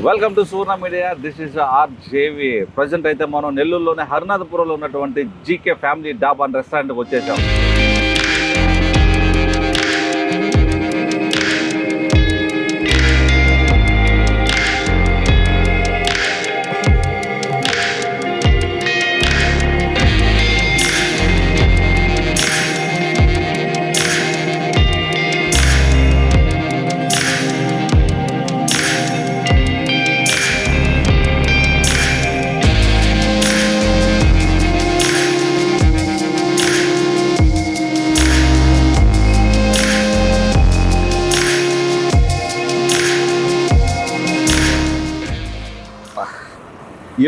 Welcome to Suvarna media. This is RJV. Present అయితే మనం నెల్లూరులోనే హరినాథపురంలో ఉన్నటువంటి జీకే ఫ్యామిలీ డాబా అండ్ రెస్టారెంట్కి వచ్చేసాం.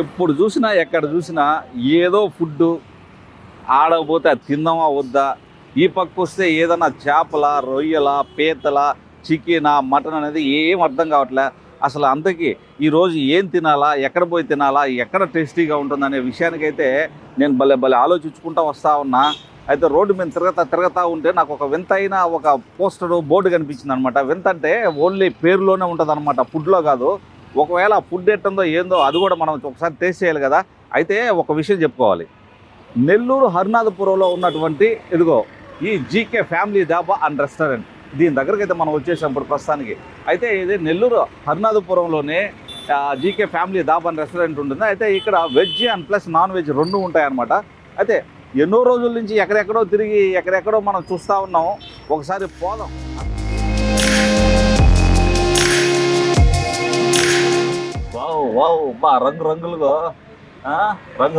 ఎప్పుడు చూసినా ఎక్కడ చూసినా ఏదో ఫుడ్డు ఆడకపోతే అది తిందామా వద్దా, ఈ పక్క వస్తే ఏదన్నా చేపల, రొయ్యల, పీతల, చికెనా, మటన్ అనేది ఏం అర్థం కావట్లే. అసలు అంతకీ ఈరోజు ఏం తినాలా, ఎక్కడ పోయి తినాలా, ఎక్కడ టేస్టీగా ఉంటుందనే విషయానికైతే నేను భలే ఆలోచించుకుంటూ వస్తూ ఉన్నా. అయితే రోడ్డు మీద తిరగతా ఉంటే నాకు ఒక వింత అయిన ఒక పోస్టర్ బోర్డు కనిపించింది అనమాట. వింత అంటే ఓన్లీ పేరులోనే ఉంటుంది అనమాట, ఫుడ్లో కాదు. ఒకవేళ ఫుడ్ ఎట్టుందో ఏందో అది కూడా మనం ఒకసారి టేస్ట్ చేయాలి కదా. అయితే ఒక విషయం చెప్పుకోవాలి, నెల్లూరు హరినాథపురంలో ఉన్నటువంటి ఇదిగో ఈ జీకే ఫ్యామిలీ డాబా అండ్ రెస్టారెంట్, దీని దగ్గరికి అయితే మనం వచ్చేసాం ఇప్పుడు ప్రస్తుతానికి. అయితే ఇది నెల్లూరు హరినాథపురంలోనే జీకే ఫ్యామిలీ డాబా అండ్ రెస్టారెంట్ ఉంటుంది. అయితే ఇక్కడ veg and plus non veg రెండు ఉంటాయన్నమాట. అయితే ఎన్నో రోజుల నుంచి ఎక్కడెక్కడో తిరిగి ఎక్కడెక్కడో మనం చూస్తూ ఉన్నాం. ఒకసారి పోదాం. వావ్ బా రంగులుగా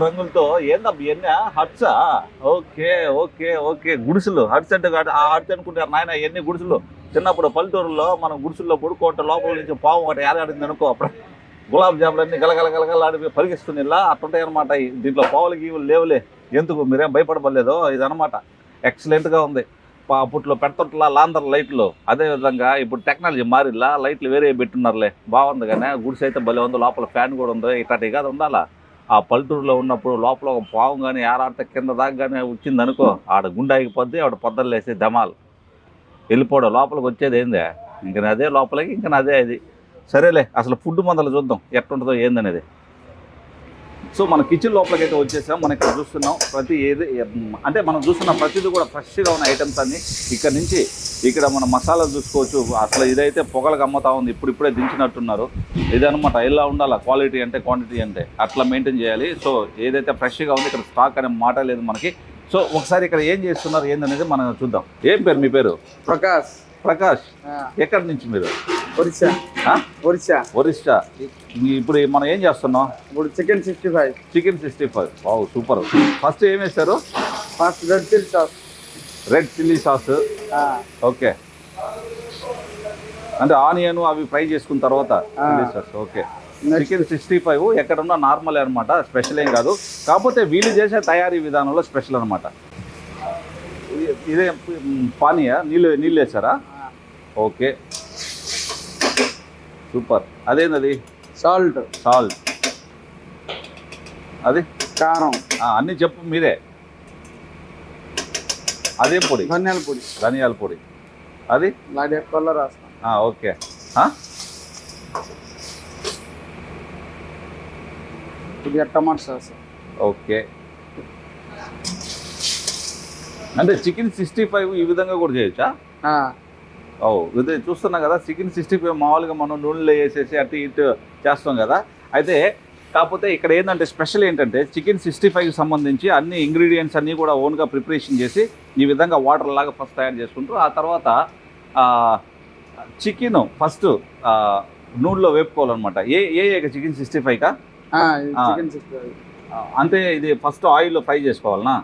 రంగులతో ఏందబ్బా ఇవన్నీ హట్సా? ఓకే ఓకే ఓకే గుడిసెలు. హట్స్ అంటే ఆ హట్స్ అనుకుంటారు నాయన. ఇవన్నీ గుడిసెలు. చిన్నప్పుడు పల్లెటూరులో మనం గుడిసెల్లో పడుకోవటం, లోపల నుంచి పాము ఒకటి ఏలాడింది అనుకో, అప్పుడు గులాబ్ జాములన్నీ గలగలగలగలాడి పరిగిస్తుంది. ఇలా అట్టుంటాయి అనమాట. దీంట్లో పావులు గీవులు లేవులే, ఎందుకు మీరేం భయపడబడలేదు. ఇదనమాట ఎక్సలెంట్గా ఉంది. అప్పట్లో పెడుతుంటలా లాందర్ లైట్లు, అదేవిధంగా ఇప్పుడు టెక్నాలజీ మారిలా, లైట్లు వేరే పెట్టున్నారులే, బాగుంది. కానీ గుడిసె అయితే భలే ఉంది, లోపల ఫ్యాన్ కూడా ఉంది. ఇట్లాంటి కాదు ఉండాలా. ఆ పల్లెటూరులో ఉన్నప్పుడు లోపల ఒక పాము కానీ ఆరాడితే కింద దాకా కానీ వచ్చింది అనుకో, ఆడ గుండె ఆగిపోద్ది, ఆవిడ పొద్దులు వేసి దమాలు వెళ్ళిపోవడం. లోపలికి వచ్చేది ఏందే, ఇంక అదే లోపలికి, ఇంక అదే అది. సరేలే, అసలు ఫుడ్ మందలు చూద్దాం ఎట్టుంటుందో ఏందనేది. సో మన కిచెన్ లోపలికి అయితే వచ్చేసాం. మనం ఇక్కడ చూస్తున్నాం ప్రతి ఏది అంటే మనం చూస్తున్న ప్రతిదీ కూడా ఫ్రెష్గా ఉన్న ఐటమ్స్ అన్నీ ఇక్కడ నుంచి. ఇక్కడ మనం మసాలా చూసుకోవచ్చు. అసలు ఇదైతే పొగలకు అమ్ముతా ఉంది, ఇప్పుడిప్పుడే దించినట్టున్నారు. ఇదనమాట, ఇలా ఉండాలి క్వాలిటీ అంటే క్వాంటిటీ అంటే అట్లా మెయింటైన్ చేయాలి. సో ఏదైతే ఫ్రెష్గా ఉంది, ఇక్కడ స్టాక్ అనే మాట లేదు మనకి. సో ఒకసారి ఇక్కడ ఏం చేస్తున్నారు ఏందనేది మనం చూద్దాం. ఏం పేరు మీ పేరు? ప్రకాష్. ప్రకాష్, ఎక్కడి నుంచి మీరు? ఒరిస్సా. ఒరిస్సా. ఇప్పుడు మనం ఏం చేస్తున్నాం? ఇప్పుడు chicken 65. Chicken 65. Wow super. First ఏం వేస్తారు? First red chilli sauce. Red chilli sauce. Okay, అంటే ఆనియన్ అవి ఫ్రై చేసుకున్న తర్వాత చిల్లీ సాస్. ఓకే. చికెన్ 65 ఎక్కడున్నా నార్మల్ అనమాట, స్పెషల్ ఏం కాదు. కాకపోతే వీళ్ళు చేసే తయారీ విధానంలో స్పెషల్ అనమాట. ఇదే పానీయా, నీళ్ళు వేసారా? Okay super. అదేంది? సాల్ట్. అది కారం. అన్నీ చెప్పు మీరే. అదే పొడి? ధనియాల పొడి. అది కలర్ రాస్తాం. ఓకే. ఇది టమాటా సాస్. ఓకే. అంటే చికెన్ 65 ఈ విధంగా కూడా చేయొచ్చా? ఇదే చూస్తున్నాం కదా, చికెన్ 65 మామూలుగా మనం నూనెలో వేసేసి అటు ఇటు చేస్తాం కదా. అయితే కాకపోతే ఇక్కడ ఏంటంటే స్పెషల్ ఏంటంటే చికెన్ 65కి సంబంధించి అన్ని ఇంగ్రీడియంట్స్ అన్నీ కూడా ఓన్గా ప్రిపరేషన్ చేసి ఈ విధంగా వాటర్ లాగా ఫస్ట్ తయారు చేసుకుంటారు. ఆ తర్వాత చికెన్ ఫస్ట్ నూనెలో వేపుకోవాలన్నమాట. చికెన్ 65కా? అంటే ఇది ఫస్ట్ ఆయిల్లో ఫ్రై చేసుకోవాలనా?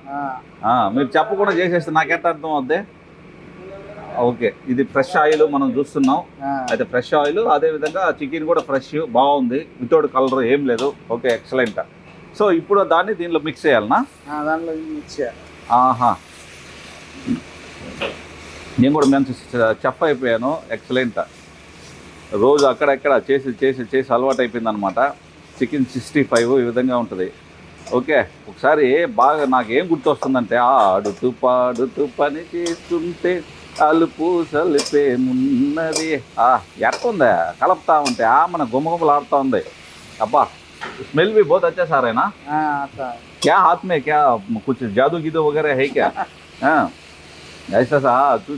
మీరు చెప్పకుండా చేసేస్తే నాకెట్ట అర్థం అవుద్ది. ఓకే, ఇది ఫ్రెష్ ఆయిల్ మనం చూస్తున్నాం. అయితే ఫ్రెష్ ఆయిల్, అదేవిధంగా చికెన్ కూడా ఫ్రెష్, బాగుంది, వితౌట్ కలర్ ఏం లేదు. Okay, excellent. సో ఇప్పుడు దాన్ని దీనిలో మిక్స్ చేయాలనా? దాంట్లో మిక్స్ చేయాలి. నేను కూడా మంచి చెఫ్ అయిపోయాను. ఎక్సలెంట్. రోజు అక్కడెక్కడ చేసి అలవాటు అయిపోయింది అనమాట. చికెన్ 65 ఈ విధంగా ఉంటుంది. ఓకే, ఒకసారి బాగా నాకేం గుర్తొస్తుందంటే, ఆడుతూ పాడుతూ పని చేస్తుంటే అలుపు సలిపేమున్నది ఎట్టుంది కలుపుతా ఉంటే మన గుమ్మగుమ్మలాడుతూ ఉంది అబ్బా स्मेल भी बहुत अच्छा सा रहा है ना हाँ आता है क्या हाथ में क्या कुछ जादू गीदू वगैरह है क्या ऐसा सा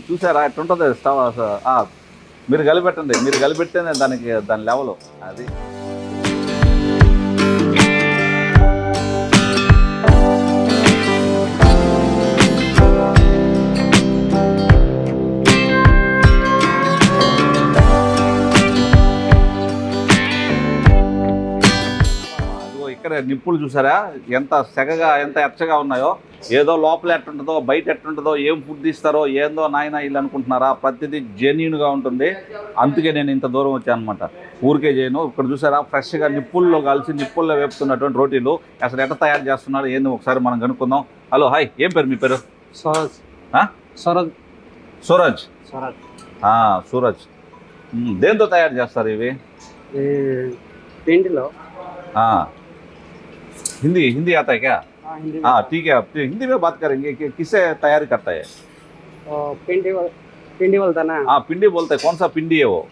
చూసారా ఎట్లుంటుంది స్టవ్ మీరు కలిపెట్టండి దానికి దాని లెవెల్ అది ఇక్కడ నిప్పులు చూసారా ఎంత సెగగా ఎంత ఎచ్చగా ఉన్నాయో ఏదో లోపల ఎట్టుంటుందో బయట ఎట్టుంటుందో ఏం ఫుడ్ తీస్తారో ఏందో నాయన ఇల్లు అనుకుంటున్నారా ప్రతిదీ జెన్యూన్గా ఉంటుంది అందుకే నేను ఇంత దూరం వచ్చాను అనమాట ఊరికే చేయను ఇక్కడ చూసారా ఫ్రెష్గా నిప్పుల్లో కలిసి నిప్పుల్లో వేపుతున్నటువంటి రోటీలు అసలు ఎట్లా తయారు చేస్తున్నారు ఏంది ఒకసారి మనం కనుక్కుందాం హలో హాయ్ ఏం పేరు మీ పేరు సూరజ్ సూరజ్ సూరజ్ దేంతో తయారు చేస్తారు ఇవి పిండిలో हिंदी आता है क्या हिंदी ठीक है आप हिंदी में बात करेंगे कि किससे तैयारी करता है पिंडी बोलता ना पिंडी बोलते हैं कौन सा पिंडी है वो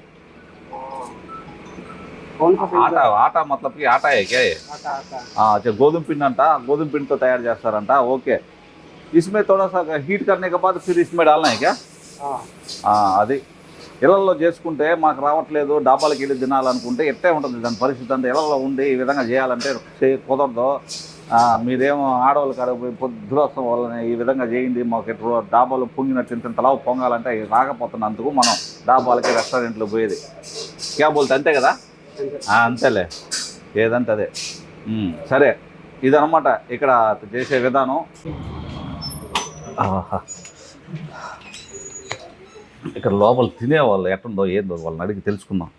कौन सा आटा मतलब कि आटा है क्या ये अच्छा गोधुम पिंड अंटा गोधुम पिंड तो तैयार చేస్తారంట ओके इसमें थोड़ा सा हीट करने के बाद फिर इसमें डालना है क्या అది ఇళ్లలో చేసుకుంటే మాకు రావట్లేదు డాబాలకు వెళ్ళి తినాలనుకుంటే ఎట్టే ఉంటుంది దాని పరిస్థితి అంతా ఇళ్లలో ఉండి ఈ విధంగా చేయాలంటే కుదరదు మీరేమో ఆడవాళ్ళు కాడ పోయి పొద్దురోత్సవం వల్ల ఈ విధంగా చేయండి మాకు ఎటు డాబాలు పొంగినట్టు ఇంత తలావు పొంగాలంటే రాకపోతున్నందుకు మనం డాబాలకి రెస్టారెంట్లు పోయేది క్యాబోల్తే అంతే కదా అంతేలే ఏదంటే అదే సరే ఇదనమాట ఇక్కడ చేసే విధానం ఇక్కడ లోపల తినేవాళ్ళు ఎట్టుందో ఏందో వాళ్ళని అడిగి తెలుసుకుందాం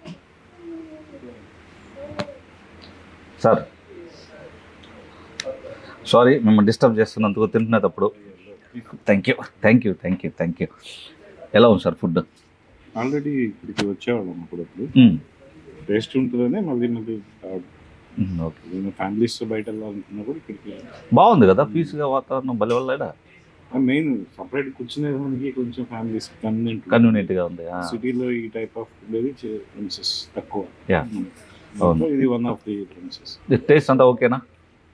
సార్ సారీ మిమ్మల్ని డిస్టర్బ్ చేస్తున్నందుకు తింటునేటప్పుడు థ్యాంక్ యూ ఎలా ఉంది సార్ ఫుడ్ ఆల్రెడీ ఇక్కడికి వచ్చేవాళ్ళం అప్పుడప్పుడు టేస్ట్ ఉంటుందనే మళ్ళీ ఓకే ఫ్యామిలీస్ బయట వెళ్ళాలనుకున్నప్పుడు ఇక్కడికి బాగుంది కదా పీస్గా వాతావరణం బలి వల్ల మెయిన్ సపరేట్ కూర్చునేదానికి కొంచెం ఫ్యామిలీస్ కన్వీనియంట్గా ఉంది సిటీలో ఈ టైప్ ఆఫ్ ప్రిన్సెస్ తక్కువ ఇది one of the princess taste అంతా ఓకేనా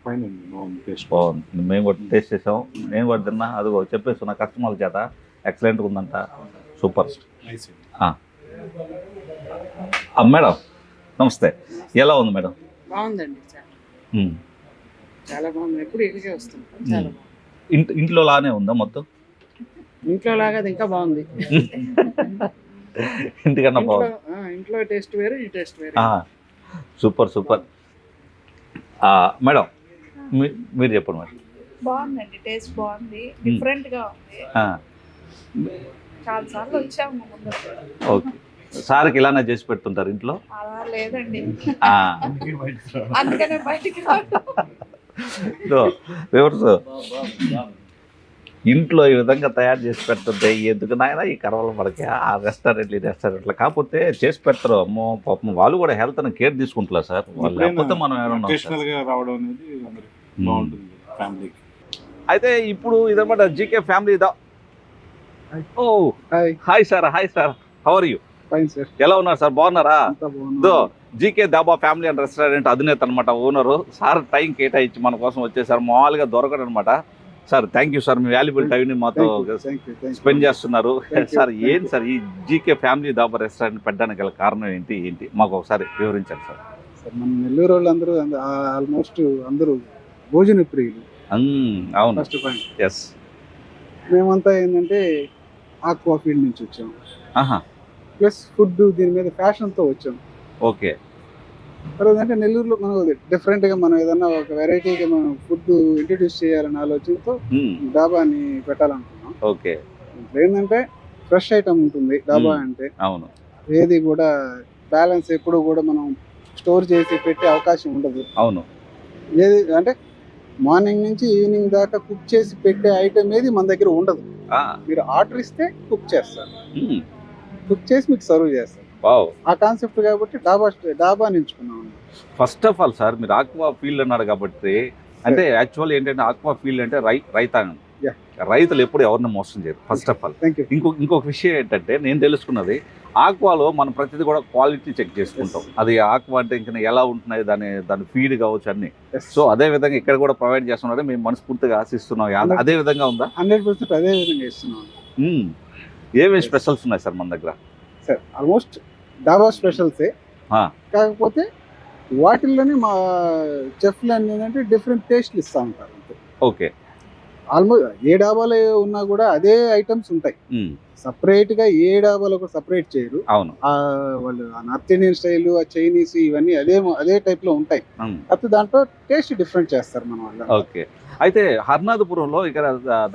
ఫైన్ అండి బాగుంది టేస్ట్ బాగుంది మేము కూడా టేస్ట్ చేసాం నేను కూడా తిన్నా అదిగో చెప్పేస్తున్నా కస్టమర్ల చేత ఎక్సలెంట్గా ఉందంట సూపర్ మేడం నమస్తే ఎలా ఉంది మేడం బాగుందండి చాలా బాగుంది ఎప్పుడు ఇక్కడికే వస్తాం చాలా ఇంట్లో లానే ఉందా మొత్తం ఇంట్లో లాగా అది ఇంకా బాగుంది ఇంటికన్నా బాగుంది ఇంట్లో టేస్ట్ వేరు ఈ టేస్ట్ వేరు సూపర్ మేడం మీరు చెప్పండి మేడం బాగుందండి టేస్ట్ బాగుంది డిఫరెంట్ గా ఉంది చాలా సార్లు వచ్చాము ముందు ఓకే సార్కి ఇలానే చేసి పెడుతుంటారు ఇంట్లో అలా లేదండి అందుకనే బయటికి ఇంట్లో ఈ విధంగా తయారు చేసి పెడుతుంటే ఎందుకు నాయన ఈ కర్వలు మనకి ఆ రెస్టారెంట్లు కాకపోతే చేసి పెడతారు అమ్మో పాపం వాళ్ళు కూడా హెల్త్ అని కేర్ తీసుకుంటారు సార్ వాళ్ళు లేకపోతే మనం రావడం అనేది బాగుంటుంది ఫ్యామిలీకి అయితే ఇప్పుడు ఇదన్నమాట GK family oh hi sir how are you fine sir ఎలా ఉన్నారు సార్ బాగున్నారా GK Dhaba family and restaurant అధినేత అనమాట ఓనరు సార్ టైం కేటాయించి మన కోసం వచ్చేసారు మామూలుగా దొరకడం అనమాట sir thank you sir me valuable టైంని మాతో స్పెండ్ చేస్తున్నారు సార్ ఏంటి సార్ ఈ జీకే ఫ్యామిలీ దాబా రెస్టారెంట్ పెట్టడానికి గల కారణం ఏంటి మాకు ఒకసారి వివరించండి సార్ మన నెల్లూరు వాళ్ళందరూ ఆల్మోస్ట్ అందరూ భోజన ప్రియులు అవును ఫస్ట్ పాయింట్ ఎస్ మేమంతా ఏంటంటే ఆక్వా ఫీల్డ్ నుంచి వచ్చాము ప్లస్ ఫుడ్ దీని మీద ఫ్యాషన్తో వచ్చాము ఓకే తర్వాత అంటే నెల్లూరులో మనం డిఫరెంట్గా మనం ఏదన్నా ఒక వెరైటీగా మనం ఫుడ్ ఇంట్రడ్యూస్ చేయాలని ఆలోచనతో డాబాని పెట్టాలనుకున్నాం ఓకే ఏంటంటే ఫ్రెష్ ఐటమ్ ఉంటుంది డాబా అంటే అవును ఏది కూడా బ్యాలెన్స్ ఎప్పుడు కూడా మనం స్టోర్ చేసి పెట్టే అవకాశం ఉండదు అవును ఏది అంటే మార్నింగ్ నుంచి ఈవినింగ్ దాకా కుక్ చేసి పెట్టే ఐటమ్ ఏది మన దగ్గర ఉండదు మీరు ఆర్డర్ ఇస్తే కుక్ చేస్తారు కుక్ చేసి మీకు సర్వ్ చేస్తారు ఆ కాన్సెప్ట్ కాబట్టి డాబా ఎంచుకున్నాం ఫస్ట్ ఆఫ్ ఆల్ సార్ మీరు ఆక్వా ఫీల్డ్ అన్నారు కాబట్టి అంటే యాక్చువల్ ఏంటంటే ఆక్వా ఫీల్డ్ అంటే రైతాంగం Yeah. రైతులు ఎప్పుడు ఎవరిని మోసం చేయరు first of all. Thank you. ఇంకొక విషయం ఏంటంటే నేను తెలుసుకున్నది, ఆక్వాలో మనం ప్రతిదీ కూడా క్వాలిటీ చెక్ చేసుకుంటాం. అది ఆక్వా అంటే ఇంకా ఎలా ఉంటున్నాయి, దాని ఫీడ్ కావచ్చు అన్ని. సో అదే విధంగా ఇక్కడ కూడా ప్రొవైడ్ చేస్తున్నారని మేము మనస్ఫూర్తిగా ఆశిస్తున్నాం. అదే విధంగా ఉందా? 100% అదే విధంగా ఇస్తున్నాం. ఏమేమి స్పెషల్స్ ఉన్నాయి సార్ మన దగ్గర? సార్ ఆల్మోస్ట్ డాబా స్పెషల్సే, కాకపోతే వాటిల్లోనే మా చెఫ్లు ఏంటంటే డిఫరెంట్ టేస్ట్లు ఇస్తూ ఉంటారు. ఓకే. ఆల్మోస్ట్ ఏ డాబాలో ఉన్నా కూడా అదే ఐటమ్స్ ఉంటాయి. సపరేట్ గా ఏ డాబాలో కూడా సపరేట్ చేయరు. అవును. వాళ్ళు నార్త్ ఇండియన్ స్టైల్, చైనీస్ ఇవన్నీ అదే టైప్ లో ఉంటాయి. కాకపోతే దాంట్లో టేస్ట్ డిఫరెంట్ చేస్తారు మన వాళ్ళు. ఓకే. అయితే హర్నాథపురంలో ఇక్కడ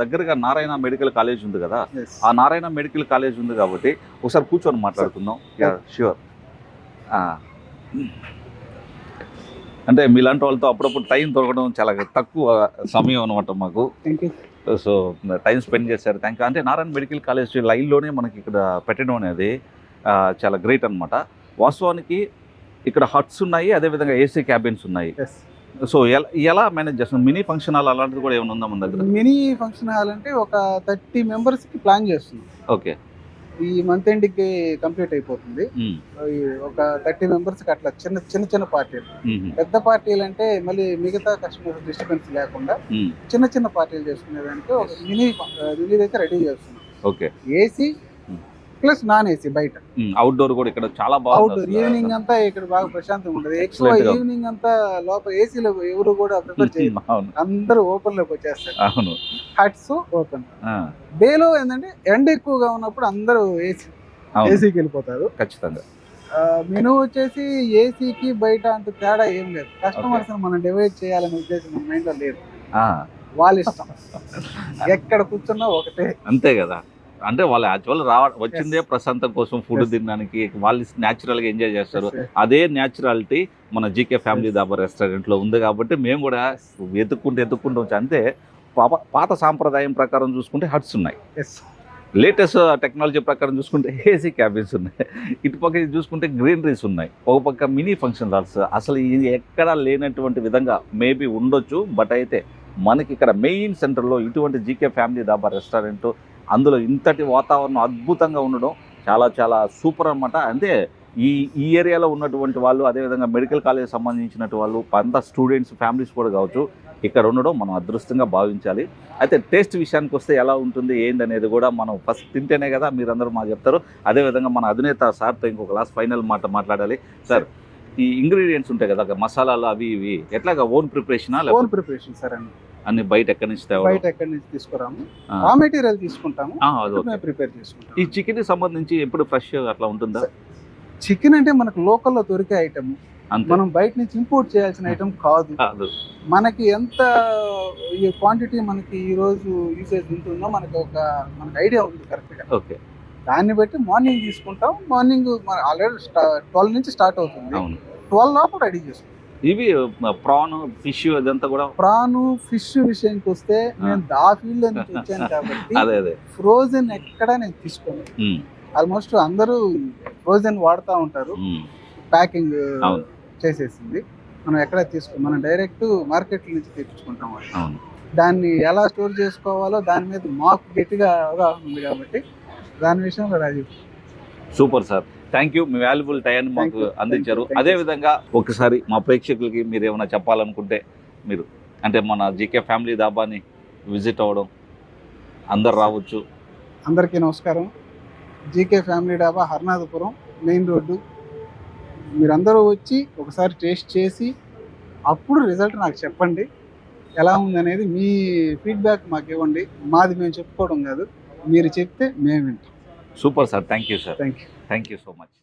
దగ్గరగా నారాయణ మెడికల్ కాలేజ్ ఉంది కదా, ఆ నారాయణ మెడికల్ కాలేజ్ ఉంది కాబట్టి ఒకసారి కూర్చొని మాట్లాడుకుందాం. ష్యూర్. అంటే మీలాంటి వాళ్ళతో అప్పుడప్పుడు టైం దొరకడం చాలా తక్కువ సమయం అనమాట మాకు. సో టైం స్పెండ్ చేశారు, థ్యాంక్ యూ. అంటే నారాయణ మెడికల్ కాలేజ్ లైన్లోనే మనకి ఇక్కడ పెట్టడం అనేది చాలా గ్రేట్ అనమాట. వాస్తవానికి ఇక్కడ హట్స్ ఉన్నాయి, అదేవిధంగా ఏసీ క్యాబిన్స్ ఉన్నాయి. సో ఎలా మేనేజ్ చేస్తున్నాం? మినీ ఫంక్షన్ హాల్ అలాంటిది కూడా ఏమైనా ఉందా మన దగ్గర? మినీ ఫంక్షన్ హాల్ అంటే ఒక 30 మెంబర్స్కి ప్లాన్ చేస్తున్నాం. ఓకే. ఈ మంత్ ఎండ్కి కంప్లీట్ అయిపోతుంది. ఒక 30 మెంబర్స్కి అట్లా చిన్న పార్టీలు. పెద్ద పార్టీలు అంటే మళ్ళీ మిగతా కస్టమర్స్ డిస్టర్బెన్స్ లేకుండా చిన్న పార్టీలు చేసుకునేదానికి ఒక మినీ అయితే రెడీ చేస్తున్నాం. Okay. AC plus non AC బయట. అవుట్డోర్ కూడా ఇక్కడ చాలా బాగా. అవుట్డోర్ ఈవినింగ్ అంతా ఇక్కడ బాగా ప్రశాంతంగా ఉంటుంది. ఎక్కువ ఈవినింగ్ అంతా లోపల ఏసీలో ఎవరు కూడా ప్రిఫర్ చేయరు, అందరూ ఓపెన్ లోకి వచ్చేస్తారు. అవును. Huts open. డేలో ఏంటంటే ఎండ ఎక్కువగా ఉన్నప్పుడు అందరూ ఏసీకి వెళ్ళిపోతారు. ఖచ్చితంగా. మెనూ వచ్చేసి ఏసీకి బయట అంత తేడా ఏం లేదు. కస్టమర్స్ మనం డివైడ్ చేయాలనే ఉద్దేశం మన మైండ్ లో లేదు. వాళ్ళ ఇష్టం, ఎక్కడ కూర్చున్నా ఒకటే. అంతే కదా. అంటే వాళ్ళు యాక్చువల్ వచ్చిందే ప్రశాంతం కోసం, ఫుడ్ తినడానికి. వాళ్ళు న్యాచురల్గా ఎంజాయ్ చేస్తారు. అదే న్యాచురాలిటీ మన జీకే ఫ్యామిలీ దాబా రెస్టారెంట్లో ఉంది కాబట్టి మేము కూడా ఎత్తుక్కుంటూ వచ్చి. అంతే పాత సాంప్రదాయం ప్రకారం చూసుకుంటే హట్స్ ఉన్నాయి, లేటెస్ట్ టెక్నాలజీ ప్రకారం చూసుకుంటే ఏసీ క్యాబిన్స్ ఉన్నాయి, ఇటుపక్క చూసుకుంటే గ్రీనరీస్ ఉన్నాయి, ఒక పక్క మినీ ఫంక్షన్ హాల్స్. అసలు ఇది ఎక్కడా లేనటువంటి విధంగా మేబీ ఉండొచ్చు. బట్ అయితే మనకి ఇక్కడ మెయిన్ సెంటర్లో ఇటువంటి జీకే ఫ్యామిలీ దాబా రెస్టారెంట్, అందులో ఇంతటి వాతావరణం అద్భుతంగా ఉండడం చాలా చాలా సూపర్ అనమాట. అంటే ఈ ఏరియాలో ఉన్నటువంటి వాళ్ళు, అదేవిధంగా మెడికల్ కాలేజ్ సంబంధించినటువంటి వాళ్ళు, అంతా స్టూడెంట్స్ ఫ్యామిలీస్ కూడా కావచ్చు, ఇక్కడ ఉండడం మనం అదృష్టంగా భావించాలి. అయితే టేస్ట్ విషయానికి వస్తే ఎలా ఉంటుంది ఏందనేది కూడా మనం ఫస్ట్ తింటేనే కదా మీరందరూ మాకు చెప్తారు. అదేవిధంగా మన అధినేత సార్తో ఇంకొక లాస్ట్ ఫైనల్ మాట్లాడాలి. సార్, ఈ ఇంగ్రీడియంట్స్ ఉంటాయి కదా, మసాలాలు అవి ఇవి ఎట్లాగా own preparation? Own preparation sir. అన్ని బయట ఎక్కడి నుంచి తీసుకురాము, రా మెటీరియల్ తీసుకుంటాము, ప్రిపేర్ చేసుకుంటాము. ఈ చికెన్ కి సంబంధించి ఎప్పుడు ఫ్రెష్ అట్లా ఉంటుందా? చికెన్ అంటే మనకు లోకల్లో దొరికే ఐటమ్, మనం బయట నుంచి ఇంపోర్ట్ చేయాల్సిన ఐటమ్ కాదు. మనకి ఎంత ఈ క్వాంటిటీ మనకి ఈ రోజు యూసేజ్ ఉంటుందో మనకి ఐడియా ఉంది కరెక్ట్ గా. ఓకే. దాన్ని బట్టి మార్నింగ్ తీసుకుంటాం. మార్నింగ్ ఆల్రెడీ 12 నుంచి స్టార్ట్ అవుతుంది. 12 లోపల రెడీ చేసుకుంటాం. ఇవి ప్రాన్, ఫిష్, ఇదంతా కూడా. ప్రాన్, ఫిష్ విషయానికి వస్తే నేను ఆ ఫీల్డ్ లో నుంచి వచ్చాను కాబట్టి ఫ్రోజన్ ఎక్కడ నేను తీసుకోను. ఆల్మోస్ట్ అందరూ ఫ్రోజన్ వాడుతూ ఉంటారు. ప్యాకింగ్ చేసేసింది మనం ఎక్కడ మనం డైరెక్ట్ మార్కెట్ నుంచి తెప్పించుకుంటాం. దాన్ని ఎలా స్టోర్ చేసుకోవాలో దాని మీద మాకు గట్టిగా అవగాహన ఉంది కాబట్టి దాని విషయంలో Rajiv. Super sir, thank you. మీ వాల్యుబుల్ టైం మాకు అందించారు. అదేవిధంగా ఒకసారి మా ప్రేక్షకులకి మీరు ఏమైనా చెప్పాలనుకుంటే మీరు, అంటే మన జీకే ఫ్యామిలీ దాబాని విజిట్ అవ్వడం, అందరు రావచ్చు. అందరికీ నమస్కారం. జీకే ఫ్యామిలీ డాబా హర్నాథపురం మెయిన్ రోడ్డు. మీరందరూ వచ్చి ఒకసారి టేస్ట్ చేసి అప్పుడు రిజల్ట్ నాకు చెప్పండి ఎలా ఉందనేది. మీ ఫీడ్బ్యాక్ మాకు ఇవ్వండి. మాది మేము చెప్పుకోవడం కాదు, మీరు చెప్తే మేము వింటాం. Super sir, thank you sir. Thank you so much.